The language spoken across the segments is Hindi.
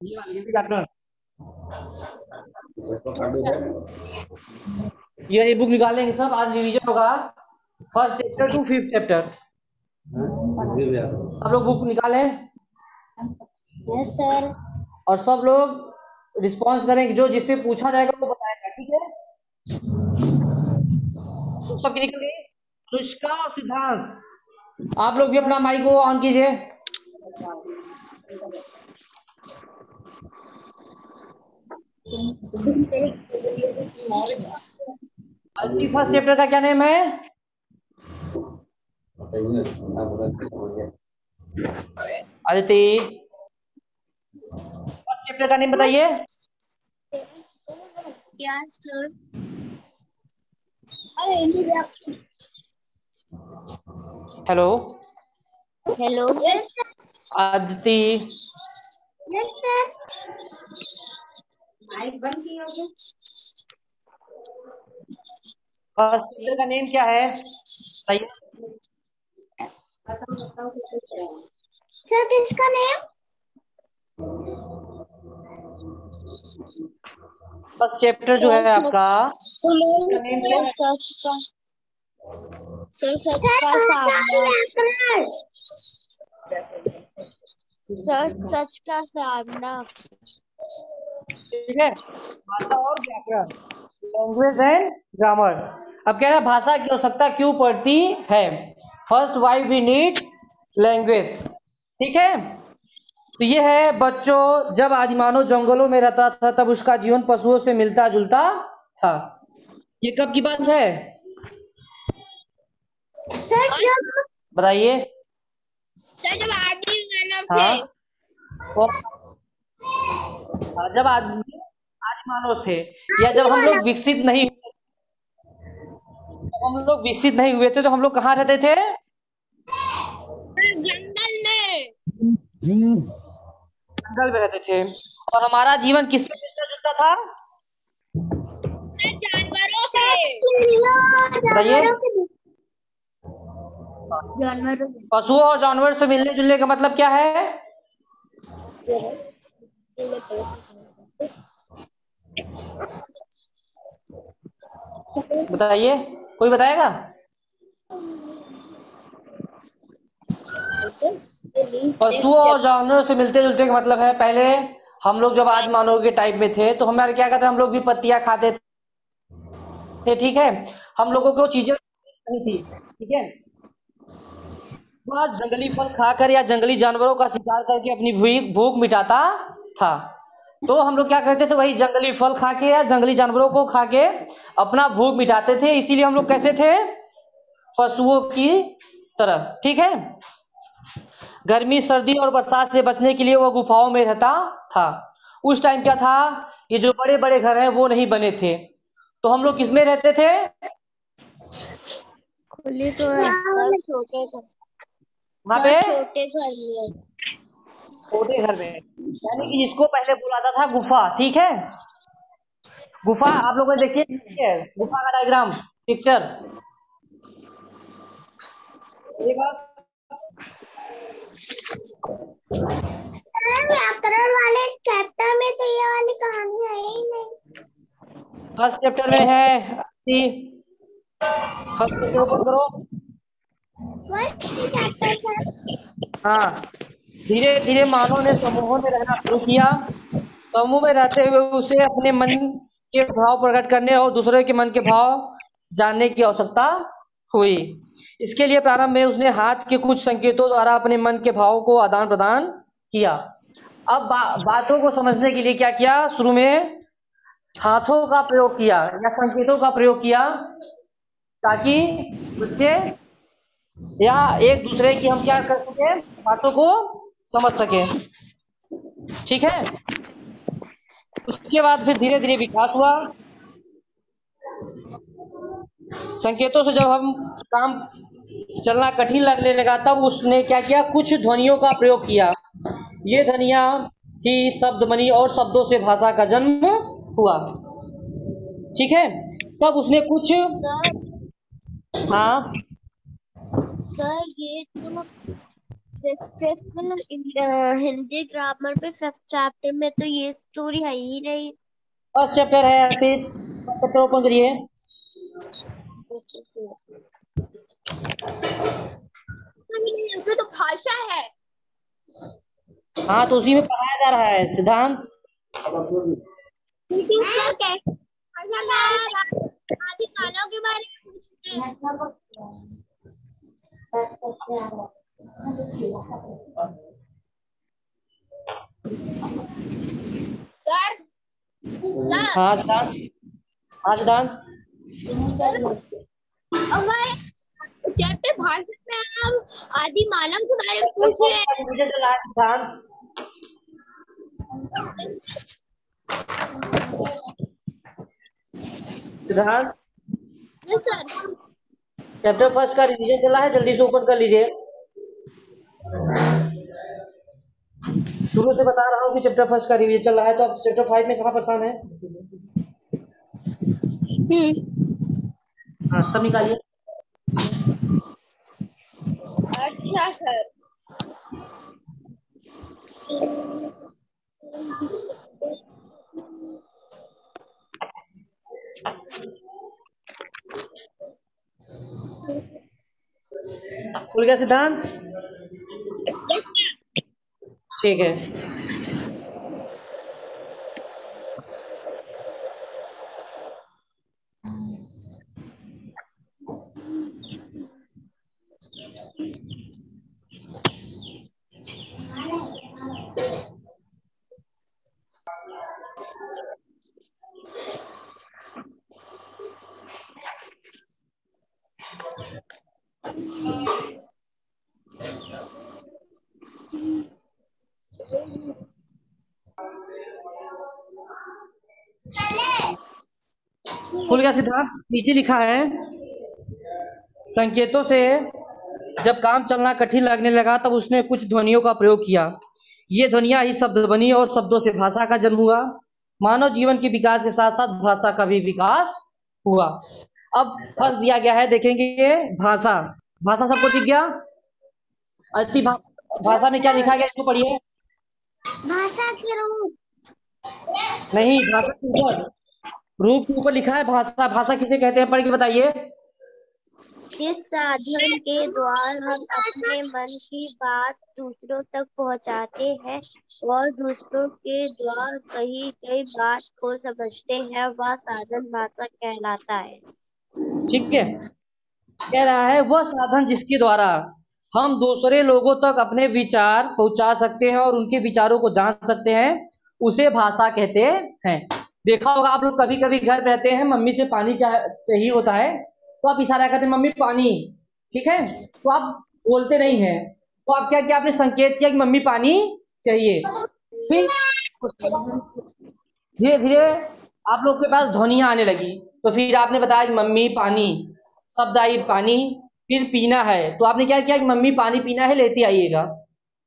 ये चैप्टर, ये बुक निकालेंगे सब, आज रिवीजन होगा first chapter two fifth chapter. सब लोग बुक निकालें। Yes sir. और सब लोग रिस्पॉन्स करेंगे, जो जिससे पूछा जाएगा वो बताएगा, ठीक है। तो सबकी निकल गई अनुष्का और सिद्धांत, आप लोग भी अपना माइक को ऑन कीजिए। अदिति फर्स्ट चैप्टर का क्या नेम है? अदिति फर्स्ट चैप्टर का नेम बताइए। Yes sir. Hello hello. Aditi, yes sir. Mike बंद किया हो? फर्स्ट चैप्टर का नेम क्या है बताइए। सर किसका नेम? फर्स्ट चैप्टर जो है आपका, उसका नेम क्या है? सच का सामना। सच का सामना। ठीक है, भाषा और व्याकरण, लैंग्वेज एंड ग्रामर। अब कह रहा है भाषा की आवश्यकता क्यों पड़ती है। First why we need language, ठीक है। तो ये है बच्चों, जब आदिमानव जंगलों में रहता था तब उसका जीवन पशुओं से मिलता जुलता था। ये कब की बात है सर जब बताइए। जब आदि मानव थे। हाँ, और जब आदिमानव थे, या जब हम लोग विकसित नहीं, जब हम लोग विकसित नहीं हुए थे तो हम लोग कहाँ रहते थे? जंगल में। जंगल में रहते थे। और हमारा जीवन किससे मिलता जुलता था जानवरों से। बताइए। जानवरों पशुओं और जानवर से मिलने जुलने का मतलब क्या है बताइए, कोई बताएगा? पशुओं और जानवरों से मिलते जुलते का मतलब है, पहले हम लोग जब आदि मानव के टाइप में थे तो हमारे क्या कहते हैं, हम लोग भी पत्तियां खाते थे, ठीक है। हम लोगों को चीजें नहीं थी, ठीक है। वह जंगली फल खाकर या जंगली जानवरों का शिकार करके अपनी भूख मिटाता था। तो हम लोग क्या करते थे, वही जंगली फल खा के या जंगली जानवरों को खा के अपना भूख मिटाते थे। इसीलिए हम लोग कैसे थे, पशुओं की तरह, ठीक है। गर्मी सर्दी और बरसात से बचने के लिए वह गुफाओं में रहता था। उस टाइम क्या था, ये जो बड़े बड़े घर हैं वो नहीं बने थे, तो हम लोग किसमें रहते थे? खुली तो है छोटे घर। वहां पे छोटे घर में। छोटे घर में, यानी कि जिसको पहले बुलाता था गुफा, ठीक है। गुफा आप लोगों ने देखिए, ठीक है, गुफा का डायग्राम पिक्चर व्याकरण वाले चैप्टर में तो ये वाली कहानी है ही नहीं। फर्स्ट चैप्टर में है। फर्स्ट चैप्टर ओपन करो। हाँ, धीरे धीरे मानव ने समूहों में रहना शुरू किया। समूह में रहते हुए उसे अपने मन के भाव प्रकट करने और दूसरे के मन के भाव जानने की आवश्यकता हुई। इसके लिए प्रारंभ में उसने हाथ के कुछ संकेतों द्वारा अपने मन के भावों को आदान प्रदान किया। अब बातों को समझने के लिए क्या किया, शुरू में हाथों का प्रयोग किया या संकेतों का प्रयोग किया, ताकि बच्चे या एक दूसरे की हम क्या कर सके, बातों को समझ सके, ठीक है। उसके बाद फिर धीरे धीरे विकास हुआ। संकेतों से जब हम काम चलना कठिन लगने लगा तब उसने क्या किया, कुछ ध्वनियों का प्रयोग किया। ये ध्वनियां ही शब्द बनी और शब्दों से भाषा का जन्म हुआ, ठीक है। तब उसने कुछ, हाँ सर ये तो हिंदी ग्रामर पे 5th चैप्टर में तो ये स्टोरी है ही नहीं। फर्स्ट चैप्टर है अर्पित, फर्स्ट चैप्टर ओपन करिए। इसमें तो भाषा है। हाँ तो उसी में पढ़ाया जा रहा है सिद्धांत। आदि मानव के बारे में पूछ रहे हैं। सर हाँ सिद्धांत, हाँ सिद्धांत। चैप्टर भाषा में हम आदि मानव के बारे में पूछ रहे हैं। रिवीजन चल रहा है सिद्धांत। सिद्धांत यस सर। चैप्टर फर्स्ट का रिवीजन चल रहा है, जल्दी से ओपन कर लीजिए। शुरू से बता रहा हूँ कि चैप्टर फर्स्ट का रिवीजन चल रहा है, तो आप चैप्टर 5 में कहाँ परेशान है? हाँ सब निकालिए। अच्छा सर। खुल गया सिद्धांत? ठीक है। खुल गया सिद्धांत? नीचे लिखा है, संकेतों से जब काम चलना कठिन लगने लगा तब उसने कुछ ध्वनियों का प्रयोग किया। ये ध्वनियां ही शब्द बनी और शब्दों से भाषा का जन्म हुआ। मानव जीवन के विकास के साथ साथ भाषा का भी विकास हुआ। अब फर्स्ट दिया गया है, देखेंगे भाषा। भाषा सबको दिख गया? अति भाषा में क्या लिखा गया इसको पढ़िए। भाषा के रूप। नहीं, भाषा के ऊपर, रूप के ऊपर लिखा है भाषा। भाषा किसे कहते हैं, पढ़ के बताइए। इस साधन के द्वारा हम अपने मन की बात दूसरों तक पहुंचाते हैं और दूसरों के द्वारा कही गई बात को समझते हैं, वह साधन भाषा कहलाता है। ठीक है, कह रहा है वह साधन जिसके द्वारा हम दूसरे लोगों तक अपने विचार पहुंचा सकते हैं और उनके विचारों को जान सकते हैं, उसे भाषा कहते हैं। देखा होगा आप लोग, कभी कभी घर पे रहते हैं, मम्मी से पानी चाहिए होता है तो आप इशारा करते हैं मम्मी पानी, ठीक है, तो आप बोलते नहीं हैं, तो आप क्या किया, आपने संकेत किया कि मम्मी पानी चाहिए। फिर धीरे धीरे आप लोग के पास ध्वनियां आने लगी, तो फिर आपने बताया कि मम्मी पानी, शब्द आई पानी, फिर पीना है, तो आपने क्या किया कि मम्मी पानी पीना है, लेते आइएगा।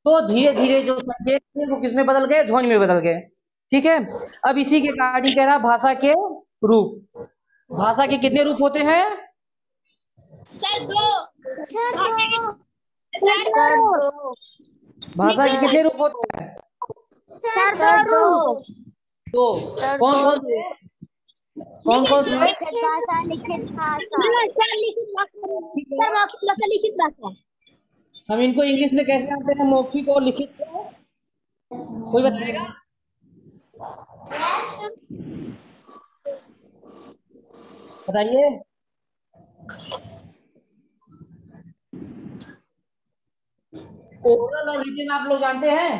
तो धीरे धीरे जो संकेत थे वो किसमें बदल गए, ध्वनि में बदल गए। ठीक है, अब इसी के कारण कह रहा भाषा के रूप। भाषा के कितने रूप होते हैं? भाषा के कितने रूप होते हैं? दो। कौन कौन से? कौन कौन से? भाषा, लिखित भाषा। लिखित भाषा। हम इनको इंग्लिश में कैसे जानते हैं, मौखिक और लिखित को? कोई बताएगा? बताइए। ओरल और रिटन आप लोग जानते हैं?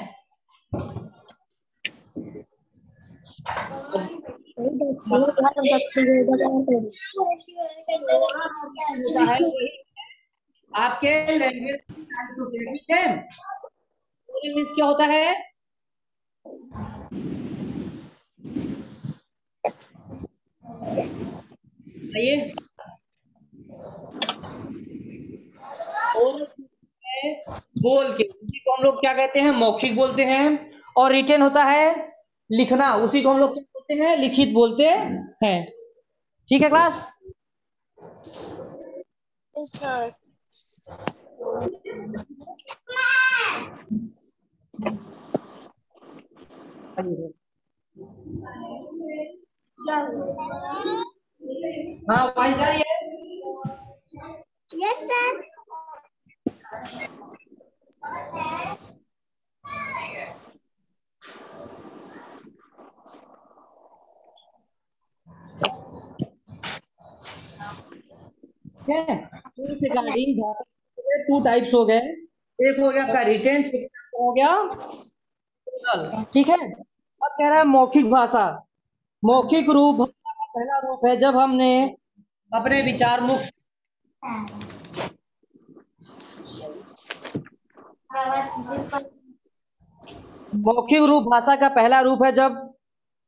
होता है वही आपके लैंग्वेज होते हैं, ठीक है। ओरल मीन्स क्या होता है? बताइए। ओरल है बोल के, उसी को हम लोग क्या कहते हैं, मौखिक बोलते हैं। और रिटन होता है लिखना, उसी को हम लोग क्या बोलते हैं, लिखित बोलते हैं। ठीक है क्लास? हाँ वॉइस आ रही है। Yes sir. ठीक है, तो इस रिगार्डिंग भाषा के 2 टाइप्स हो गए। एक हो गया आपका रिटेन, सेकंड हो गया ओरल। ठीक है, अब कह रहा है मौखिक भाषा। मौखिक रूप भाषा का पहला रूप है जब हमने अपने विचार मुक्त। मौखिक रूप भाषा का पहला रूप है जब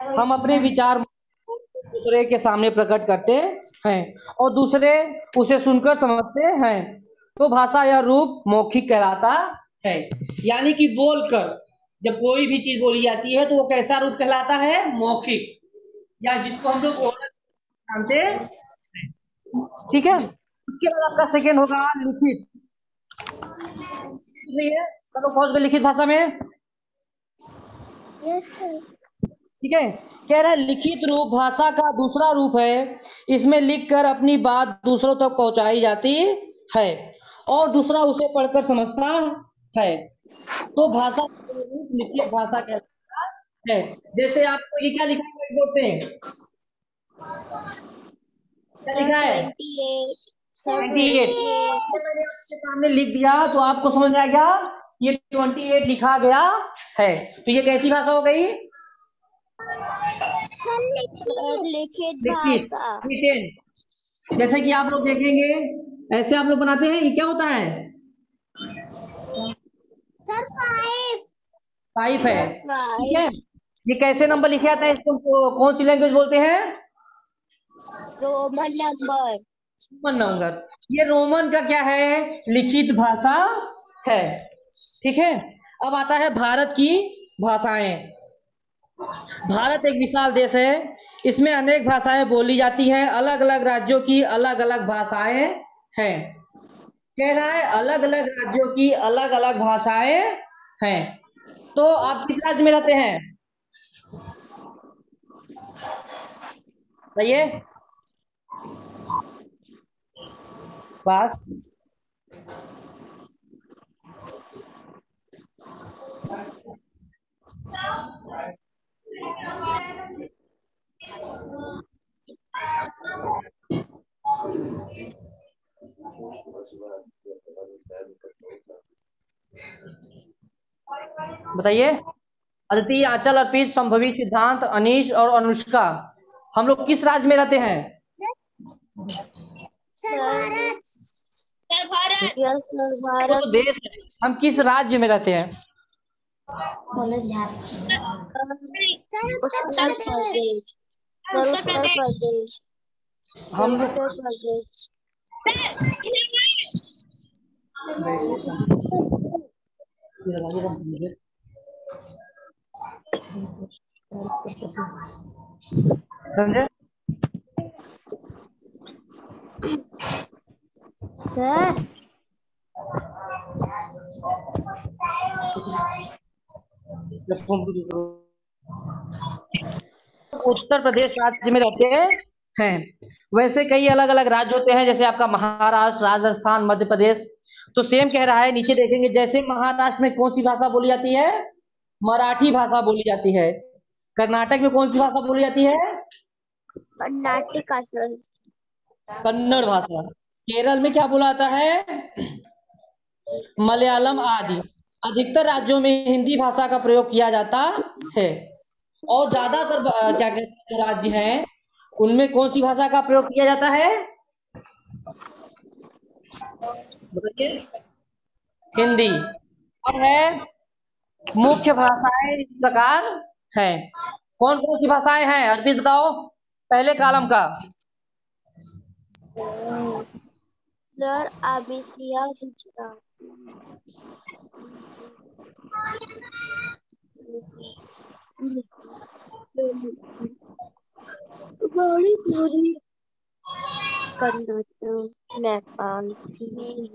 हम अपने विचार दूसरे के सामने प्रकट करते हैं और दूसरे उसे सुनकर समझते हैं, तो भाषा यह रूप मौखिक कहलाता है। यानी कि बोलकर जब कोई भी चीज बोली जाती है तो वो कैसा रूप कहलाता है? मौखिक, या जिसको हम लोग ओरल जानते हैं। ठीक है, उसके बाद आपका सेकेंड होगा लिखित। है चलो पहुंच गए लिखित भाषा में। Yes sir. ठीक है, कह रहा है लिखित रूप भाषा का दूसरा रूप है। इसमें लिखकर अपनी बात दूसरों तक पहुंचाई जाती है और दूसरा उसे पढ़कर समझता है, तो भाषा का रूप लिखित भाषा कहलाता है। जैसे आपको ये क्या लिखा है व्हाइट बोर्ड पे? क्या लिखा है? 28 सर 28। 28। मैंने आपके सामने लिख दिया तो आपको समझ में आ गया ये 28 लिखा गया है। तो ये कैसी भाषा हो गई? लिखित लिखित, भाषा। रिटेन। जैसे कि आप लोग देखेंगे ऐसे आप लोग बनाते हैं, ये क्या होता है? सर 5। टाइप है। सर ठीक है, 5 ये कैसे नंबर लिखे जाते हैं? इसको कौन सी लैंग्वेज बोलते हैं? Roman number. Roman number. ये रोमन का क्या है? लिखित भाषा है। ठीक है, अब आता है भारत की भाषाएं। भारत एक विशाल देश है, इसमें अनेक भाषाएं बोली जाती हैं। अलग अलग राज्यों की अलग अलग भाषाएं हैं। कह रहा है अलग अलग राज्यों की अलग अलग भाषाएं हैं। तो आप किस राज्य में रहते हैं? बताइए। बस बताइए। अदिति, आंचल, अर्पित, संभवी, सिद्धांत, अनीश और अनुष्का, हम लोग किस राज्य में रहते हैं? Sir Bharat. Sir Bharat. Yes sir वो भारत। तो देश है, हम किस राज्य में रहते हैं? उत्तर प्रदेश। सर उत्तर प्रदेश। हम लोग उत्तर प्रदेश। समझे? सर उत्तर प्रदेश राज्य में रहते हैं। वैसे कई अलग अलग राज्य होते हैं, जैसे आपका महाराष्ट्र, राजस्थान, मध्य प्रदेश। तो सेम कह रहा है, नीचे देखेंगे जैसे महाराष्ट्र में कौन सी भाषा बोली जाती है? मराठी भाषा बोली जाती है। कर्नाटक में कौन सी भाषा बोली जाती है? कर्नाटक सर। कन्नड़ भाषा। केरल में क्या बोला जाता है? मलयालम आदि। अधिकतर राज्यों में हिंदी भाषा का प्रयोग किया जाता है और ज्यादातर क्या कहते हैं जो राज्य हैं उनमें कौन सी भाषा का प्रयोग किया जाता है? बताइए। हिंदी। अब है मुख्य भाषाएं इस प्रकार हैं। कौन कौन सी भाषाएं हैं अर्पित बताओ, पहले कॉलम का। सर आबिसिया गुजरात। मणिपुरी। कर्नाटक, नेपाल, सिंधी,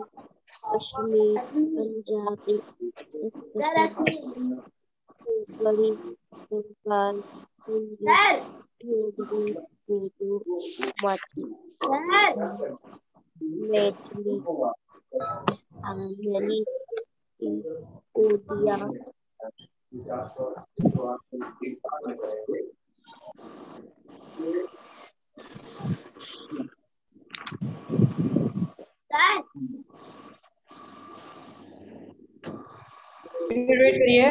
कश्मीर, पंजाबी, बड़ी कंकाल मैथिली स्थानीय ओडिया वेट करिए।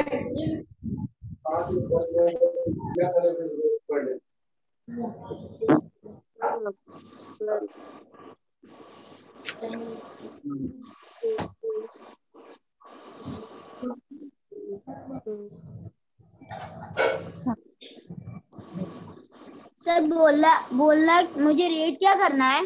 सर बोलना मुझे रेट क्या करना है?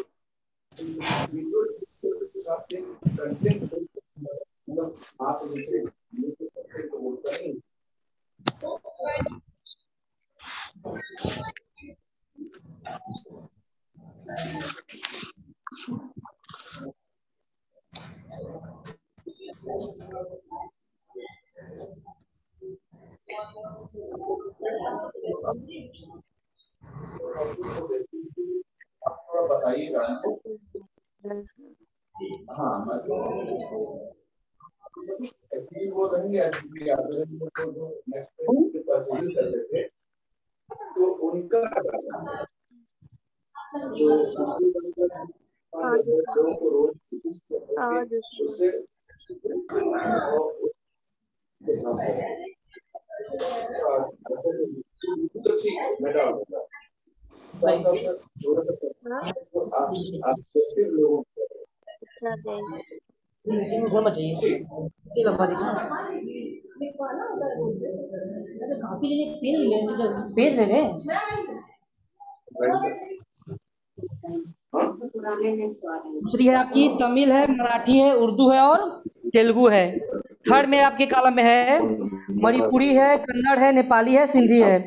पेज ले ले। दूसरी है आपकी तमिल है, मराठी है, उर्दू है और तेलुगु है। थर्ड में आपके कॉलम में है मणिपुरी है, कन्नड़ है, नेपाली है, सिंधी है।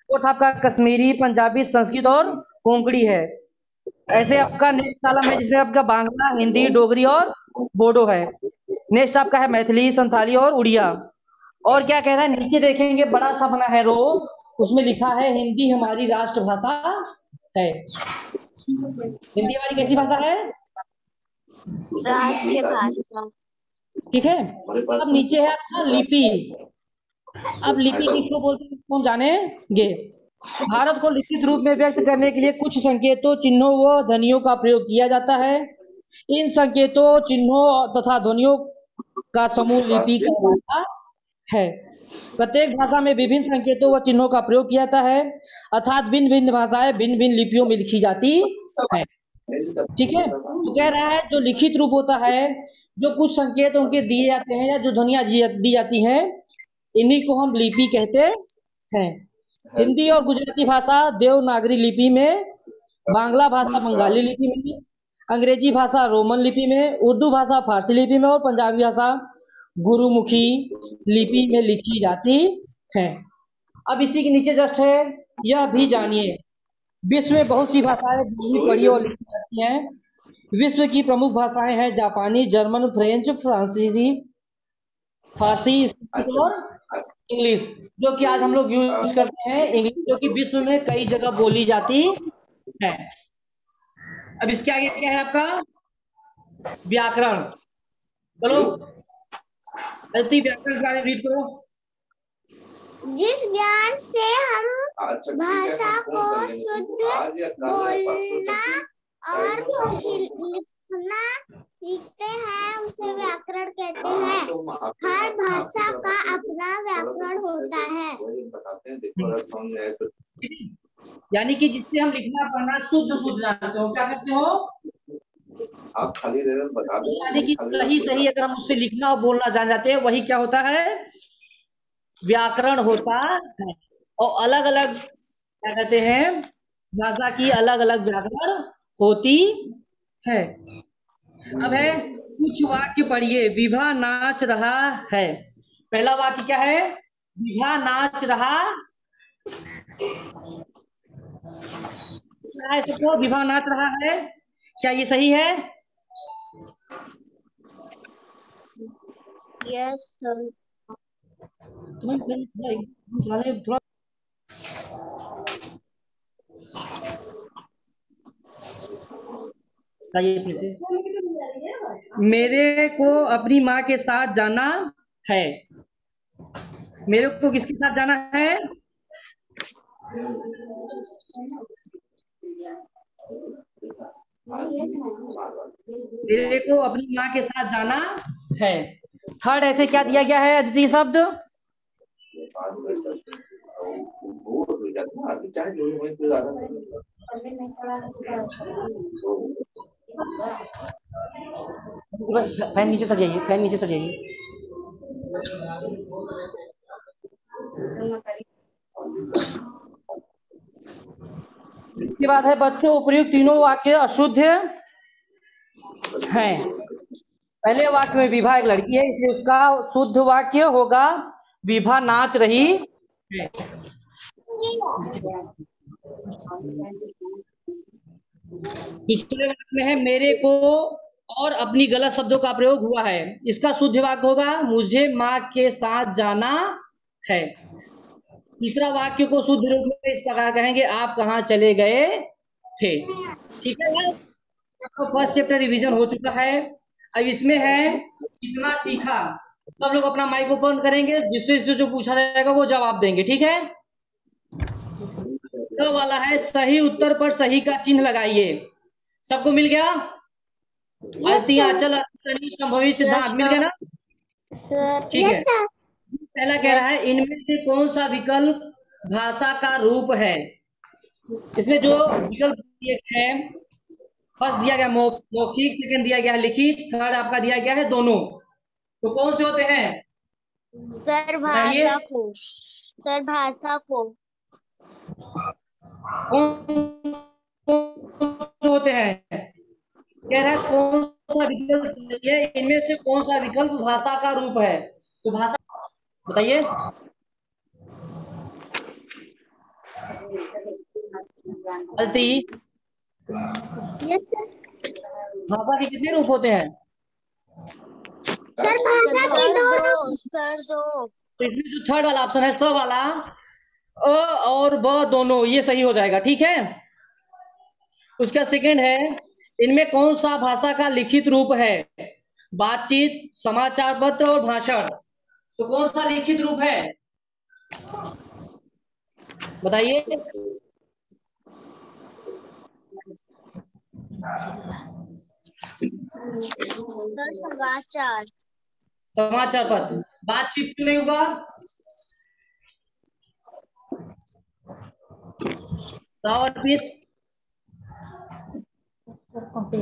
फोर्थ आपका कश्मीरी, पंजाबी, संस्कृत और कोंकणी है। ऐसे आपका नेक्स्ट कॉलम है जिसमें आपका बांग्ला, हिंदी, डोगरी और बोडो है। नेक्स्ट आपका है मैथिली, संथाली और उड़िया। और क्या कह रहा है नीचे देखेंगे बड़ा सा बना है रो, उसमें लिखा है हिंदी हमारी राष्ट्रभाषा है। हिंदी हमारी कैसी भाषा है? राष्ट्रीय भाषा। ठीक है। अब नीचे है आपका लिपि। अब लिपि किसको बोलते हैं हम जानेंगे। भारत को लिखित रूप में व्यक्त करने के लिए कुछ संकेतों, चिन्हों व ध्वनियों का प्रयोग किया जाता है। इन संकेतों, चिन्हों तथा ध्वनियों का समूह लिपि कहलाता है। प्रत्येक भाषा में विभिन्न संकेतों व चिन्हों का प्रयोग किया जाता है, अर्थात भिन्न भिन्न भाषाएं भिन्न भिन्न लिपियों में लिखी जाती है। ठीक है। तो कह रहा है जो लिखित रूप होता है, जो कुछ संकेत उनके दिए जाते हैं या जो ध्वनियां दी जाती हैं, इन्हीं को हम लिपि कहते हैं। हिंदी और गुजराती भाषा देवनागरी लिपि में, बांग्ला भाषा बंगाली लिपि में, अंग्रेजी भाषा रोमन लिपि में, उर्दू भाषा फारसी लिपि में और पंजाबी भाषा गुरुमुखी लिपि में लिखी जाती है। अब इसी के नीचे जस्ट है यह भी जानिए, विश्व में बहुत सी भाषाएं बोली, पढ़ी और लिखी जाती हैं। विश्व की प्रमुख भाषाएं हैं जापानी, जर्मन, फ्रेंच, फ्रांसीसी, फारसी और इंग्लिश, जो कि आज हम लोग यूज करते हैं। इंग्लिश जो कि विश्व में कई जगह बोली जाती है। अब इसके आगे क्या है आपका व्याकरण। चलो अदिति व्याकरण के बारे में रीड करो। जिस ज्ञान से हम भाषा को शुद्ध बोलना और लिखना सीखते हैं उसे व्याकरण कहते हैं। हर भाषा का अपना व्याकरण होता है। यानी कि जिससे हम लिखना पढ़ना शुद्ध जानते हो, क्या कहते हो आप खाली दे रहे बता दो। यानी कि सही अगर हम उससे लिखना और बोलना जान जाते हैं, वही क्या होता है व्याकरण होता है। और अलग अलग क्या कहते हैं भाषा की अलग अलग व्याकरण होती है। अब है कुछ वाक्य पढ़िए। विभा नाच रहा है। पहला वाक्य क्या है? विभा नाच रहा है। सबको विभा नाच रहा है, क्या ये सही है? Yes sir. थोड़ा मेरे को अपनी माँ के साथ जाना है। मेरे को किसके साथ जाना है? मेरे को अपनी माँ के साथ जाना है। थर्ड ऐसे क्या दिया गया है अदिति शब्द? फैन नीचे सर जाइए, फैन नीचे सर जाइए। इसके बाद है बच्चों उपयुक्त तीनों वाक्य अशुद्ध हैं। पहले वाक्य में विभा एक लड़की है, इसलिए उसका शुद्ध वाक्य होगा विभा नाच रही है। दूसरे वाक्य में है मेरे को और अपनी गलत शब्दों का प्रयोग हुआ है, इसका शुद्ध वाक्य होगा मुझे माँ के साथ जाना है। तीसरा वाक्य को शुद्ध रूप में इस प्रकार कहेंगे आप कहाँ चले गए थे। ठीक है, आपका फर्स्ट चैप्टर रिवीजन हो चुका है। अब इसमें है कितना सीखा। सब लोग अपना माइक ओपन करेंगे, जिससे जो पूछा जाएगा वो जवाब देंगे। ठीक है, तो वाला है सही उत्तर पर सही का चिन्ह लगाइए। सबको मिल गया? अचल संभवी सिद्धांत मिल गया ना? ठीक है। पहला कह रहा है इनमें से कौन सा विकल्प भाषा का रूप है? इसमें जो विकल्प दिए गए हैं, फर्स्ट दिया गया मौखिक, सेकंड दिया गया है लिखित, थर्ड आपका दिया गया है दोनों। तो कौन से होते हैं? सर भाषा को, सर भाषा को कौन से होते हैं? कह रहा है कौन सा विकल्प है, इनमें से कौन सा विकल्प भाषा का रूप है? तो भाषा बताइए। भाषा के कितने रूप होते हैं? सर भाषा के दो, सर दो। तो इसमें जो थर्ड वाला ऑप्शन है स वाला, अ और ब दोनों, ये सही हो जाएगा। ठीक है, उसका सेकंड है इनमें कौन सा भाषा का लिखित रूप है? बातचीत, समाचार पत्र और भाषण। तो कौन सा लिखित रूप है बताइए? समाचार, समाचार पत्र। बातचीत क्यों नहीं हुआ?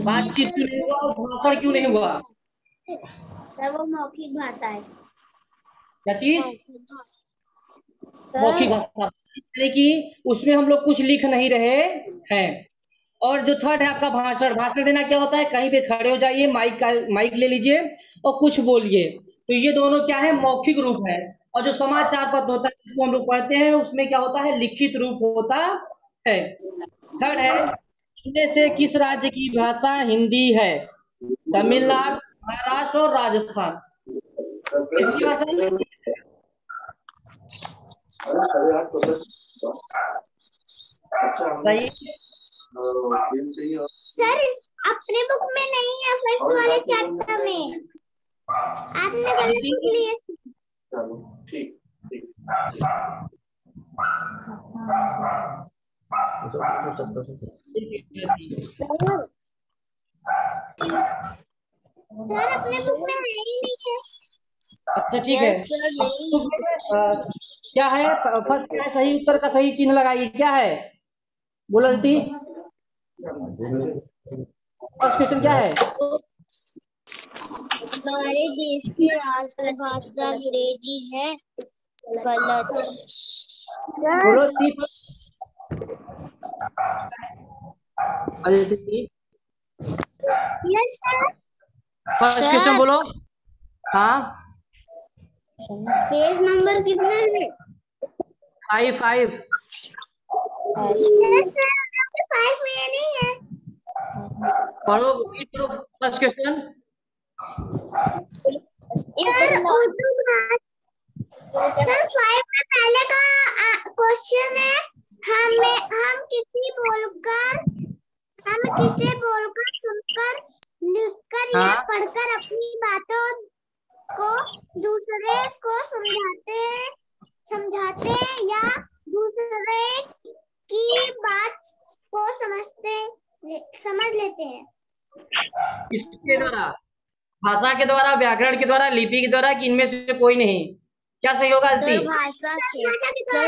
बातचीत क्यों नहीं हुआ और भाषण क्यों नहीं हुआ? सर वो मौखिक भाषा है। क्या चीज? मौखिक भाषा, यानी कि उसमें हम लोग कुछ लिख नहीं रहे हैं। और जो थर्ड है आपका भाषण, भाषण देना क्या होता है? कहीं पे खड़े हो जाइए, माइक ले लीजिए और कुछ बोलिए। तो ये दोनों क्या है? मौखिक रूप है। और जो समाचार पत्र होता है जिसको हम लोग पढ़ते हैं, उसमें क्या होता है? लिखित रूप होता है। थर्ड है इनमें से किस राज्य की भाषा हिंदी है? तमिलनाडु, महाराष्ट्र और राजस्थान। इसकी भाषा सर अपने बुक में नहीं है, फर्स्ट वाले चैप्टर में आपने गलत लिख लिए। ठीक ठीक। सर अपने बुक में है ही नहीं है। अच्छा ठीक है, क्या है फर्स्ट? क्या है सही उत्तर का सही चिन्ह लगाइए। क्या है बोलो दीदी? फर्स्ट क्वेश्चन क्या है? हमारे देश की राष्ट्रभाषा अंग्रेजी है। गलत। बोलो दीदी। Yes sir. फर्स्ट क्वेश्चन बोलो। हाँ, पेज नंबर कितना है? 5। यस सर, 5 में नहीं है। पढ़ो फर्स्ट क्वेश्चन। सर सर 5 में पहले का क्वेश्चन है हम किसे बोलकर सुनकर लिखकर या हाँ पढ़कर अपनी बातों को दूसरे को समझाते या दूसरे की बात को समझ लेते हैं। किसके द्वारा? भाषा के द्वारा, व्याकरण के द्वारा, लिपि के द्वारा, कि इनमें से कोई नहीं? क्या सही होगा सर गलती?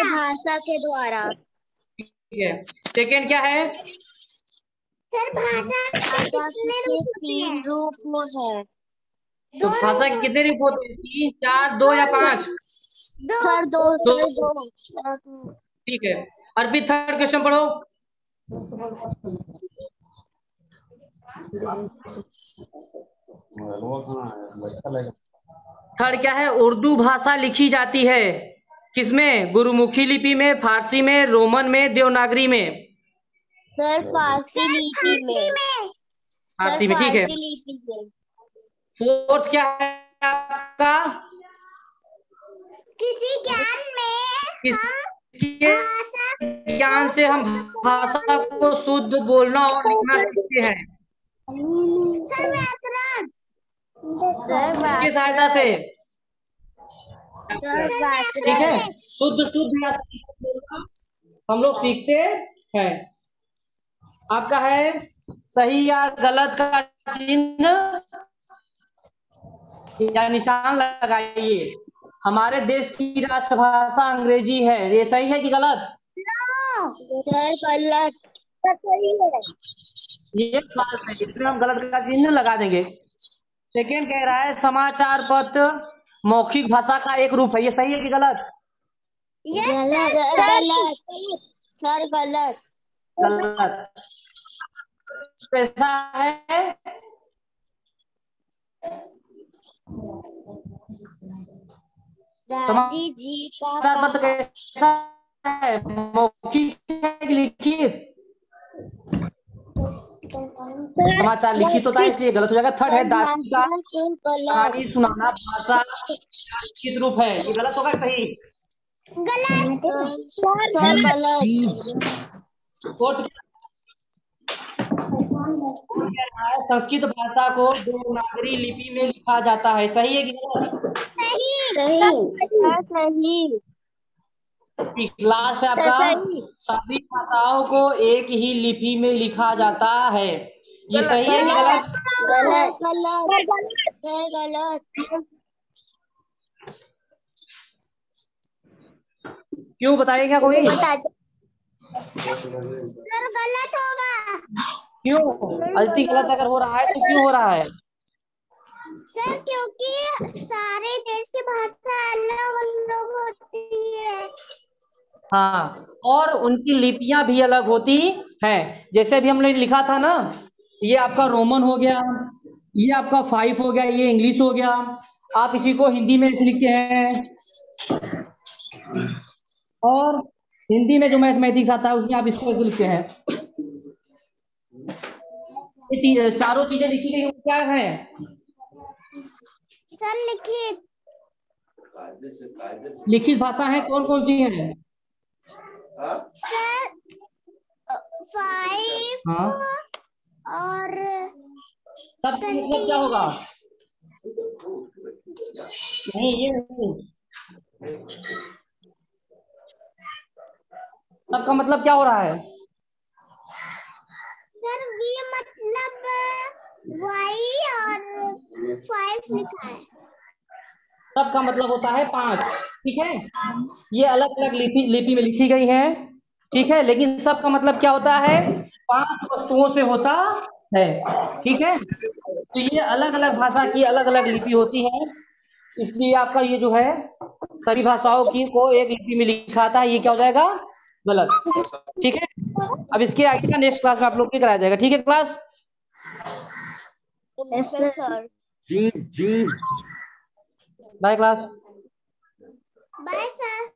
भाषा के द्वारा। ठीक है। सेकंड क्या है? सर भाषा के 3 रूप है। तो भाषा के कितने रूप होते हैं? 3, 4, 2 या 5? सर 2। ठीक है। अर्पित थर्ड क्वेश्चन पढ़ो। थर्ड क्या है? उर्दू भाषा लिखी जाती है किसमें? गुरुमुखी लिपि में, फारसी में, रोमन में, देवनागरी में? सर फारसी लिपि में। फारसी में, ठीक है। फोर्थ क्या है आपका? किसी ज्ञान में किसके ज्ञान से हम भाषा को शुद्ध बोलना और लिखना सीखते हैं? सर व्याकरण। किसकी सहायता से? ठीक है। शुद्ध हम लोग सीखते हैं। आपका है सही या गलत का चिन्ह या निशान लगाइए। हमारे देश की राष्ट्रभाषा अंग्रेजी है, ये सही है कि गलत? गलत। सही है। ये फाल्स है, इसमें हम गलत का चिन्ह लगा देंगे। सेकेंड कह रहा है समाचार पत्र मौखिक भाषा का एक रूप है, ये सही है कि गलत? गलत। सर गलत। गलत। कैसा है? दादी जी का समाचार पत्र कैसा है? मौखिक है कि लिखित? समाचार लिखित होता है इसलिए गलत हो जाएगा। थर्ड है दादी का कहानी सुनाना भाषा लिखित रूप है, ये गलत होगा सही? फोर्थ संस्कृत भाषा को देवनागरी लिपि में लिखा जाता है, सही है कि गलत? सही। क्लास है आपका सभी भाषाओं को एक ही लिपि में लिखा जाता है, ये सही है कि गलत? गलत। क्यों बताइएगा कोई? सर गलत होगा। क्यों? अति गलत अगर हो रहा है तो क्यों हो रहा है? सर क्योंकि सारे देश की भाषा अलग अलग होती है। हाँ, और उनकी लिपियां भी अलग होती हैं। जैसे भी हमने लिखा था ना, ये आपका रोमन हो गया, ये आपका 5 हो गया, ये इंग्लिश हो गया। आप इसी को हिंदी में ऐसे लिखते हैं, और हिंदी में जो मैथमेटिक्स आता है उसमें आप इसको ऐसे लिखते हैं। ये चारों चीजें लिखी गई क्या है? सर लिखित भाषा है कौन कौन सी है? सर 5 हाँ, और सब मतलब क्या होगा? नहीं, ये नहीं। सबका मतलब क्या हो रहा है? सर ये मतलब y और 5 लिखा है। सबका मतलब होता है 5, ठीक है। ये अलग अलग लिपि में लिखी गई है, ठीक है, लेकिन सबका मतलब क्या होता है? 5 वस्तुओं से होता है, ठीक है। तो ये अलग अलग भाषा की अलग अलग लिपि होती है, इसलिए आपका ये जो है सभी भाषाओं की को एक लिपि में लिखा था, ये क्या हो जाएगा? गलत, ठीक है। अब इसके आगे का नेक्स्ट क्लास में आप लोग को कराया जाएगा, ठीक है class? Sir bye class. Bye sir.